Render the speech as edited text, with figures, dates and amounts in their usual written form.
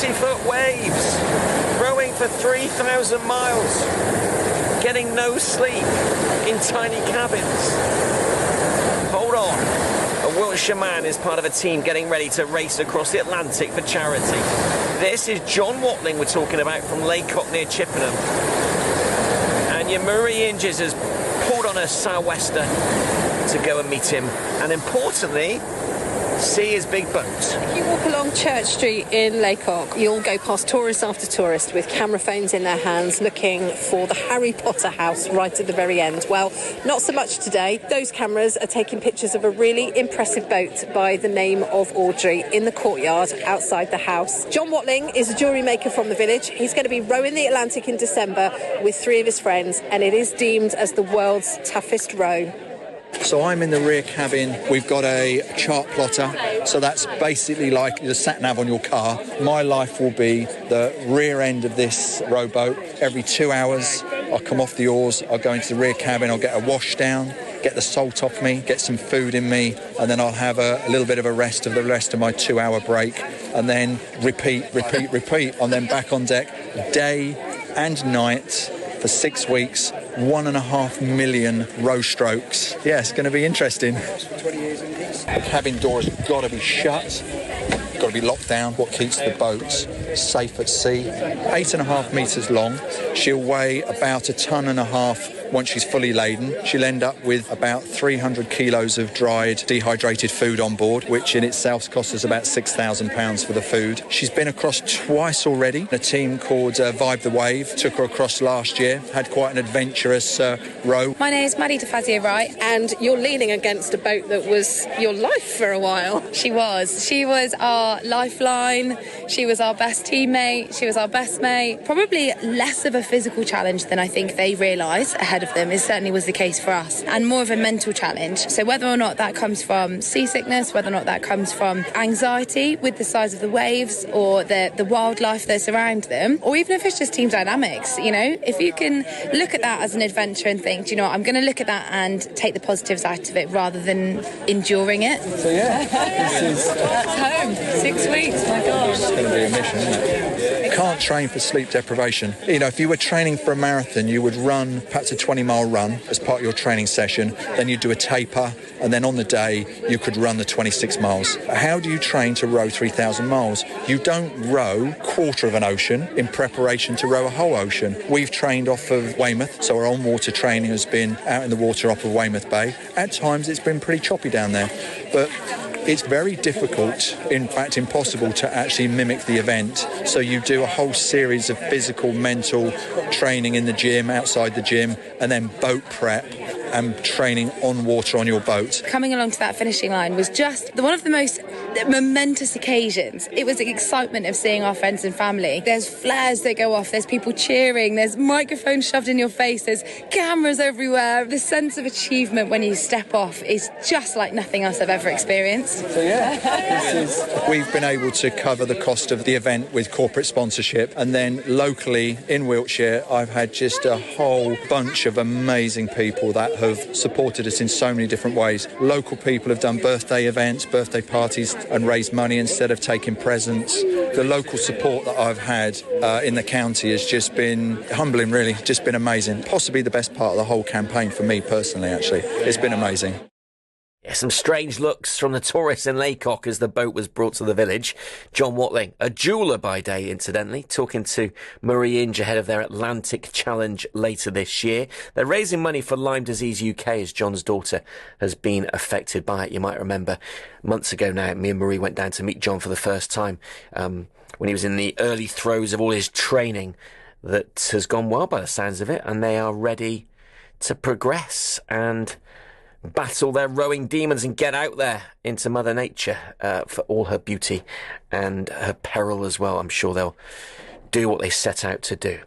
40-foot waves, rowing for 3,000 miles, getting no sleep in tiny cabins. Hold on. A Wiltshire man is part of a team getting ready to race across the Atlantic for charity. This is John Watling we're talking about from Lacock near Chippenham. And your Marie Inges has pulled on a sou'wester to go and meet him. And importantly, see his big boat. If you walk along Church Street in Lacock, you'll go past tourist after tourist with camera phones in their hands looking for the Harry Potter house right at the very end. Well, not so much today. Those cameras are taking pictures of a really impressive boat by the name of Audrey in the courtyard outside the house. John Watling is a jewellery maker from the village. He's going to be rowing the Atlantic in December with 3 of his friends, and it is deemed as the world's toughest row. So I'm in the rear cabin. We've got a chart plotter, so that's basically like the sat-nav on your car. My life will be the rear end of this rowboat. Every 2 hours, I'll come off the oars, I'll go into the rear cabin, I'll get a wash down, get the salt off me, get some food in me, and then I'll have a little bit of a rest of the rest of my 2-hour break, and then repeat, and then back on deck, day and night, for 6 weeks, 1.5 million row strokes. Yeah, it's going to be interesting. The cabin door has got to be shut, got to be locked down. What keeps the boat safe at sea? 8.5 metres long. She'll weigh about 1.5 tons once she's fully laden. She'll end up with about 300 kilos of dried, dehydrated food on board, which in itself costs us about £6,000 for the food. She's been across twice already. A team called Vibe the Wave took her across last year, had quite an adventurous row. My name is Maddie DeFazio-Wright. And you're leaning against a boat that was your life for a while. She was our lifeline. She was our best teammate. She was our best mate. Probably less of a physical challenge than I think they realise ahead of them. It certainly was the case for us, and more of a mental challenge. So whether or not that comes from seasickness, whether or not that comes from anxiety with the size of the waves or the wildlife that's around them, or even if it's just team dynamics, you know, if you can look at that as an adventure and think, do you know what, I'm going to look at that and take the positives out of it rather than enduring it. So yeah, this is... That's home. 6 weeks, my gosh. It's going to be a mission, isn't it? Can't train for sleep deprivation. You know, if you were training for a marathon, you would run perhaps a 20-mile run as part of your training session, then you'd do a taper, and then on the day you could run the 26 miles. How do you train to row 3,000 miles? You don't row a quarter of an ocean in preparation to row a whole ocean. We've trained off of Weymouth, so our on-water training has been out in the water off of Weymouth Bay. At times it's been pretty choppy down there, but it's very difficult, in fact impossible, to actually mimic the event. So you do a whole series of physical, mental training in the gym, outside the gym, and then boat prep and training on water on your boat. Coming along to that finishing line was just one of the most momentous occasions. It was the excitement of seeing our friends and family. There's flares that go off, there's people cheering, there's microphones shoved in your face, there's cameras everywhere. The sense of achievement when you step off is just like nothing else I've ever experienced. So yeah, we've been able to cover the cost of the event with corporate sponsorship, and then locally in Wiltshire I've had just a whole bunch of amazing people that have supported us in so many different ways. Local people have done birthday events, birthday parties, and raised money instead of taking presents. The local support that I've had in the county has just been humbling, really, just been amazing. Possibly the best part of the whole campaign for me personally, actually. It's been amazing. Yeah, some strange looks from the tourists in Lacock as the boat was brought to the village. John Watling, a jeweller by day, incidentally, talking to Marie Inge ahead of their Atlantic Challenge later this year. They're raising money for Lyme Disease UK as John's daughter has been affected by it. You might remember months ago now, me and Marie went down to meet John for the first time when he was in the early throes of all his training. That has gone well by the sounds of it, and they are ready to progress and battle their rowing demons and get out there into Mother Nature for all her beauty and her peril as well. I'm sure they'll do what they set out to do.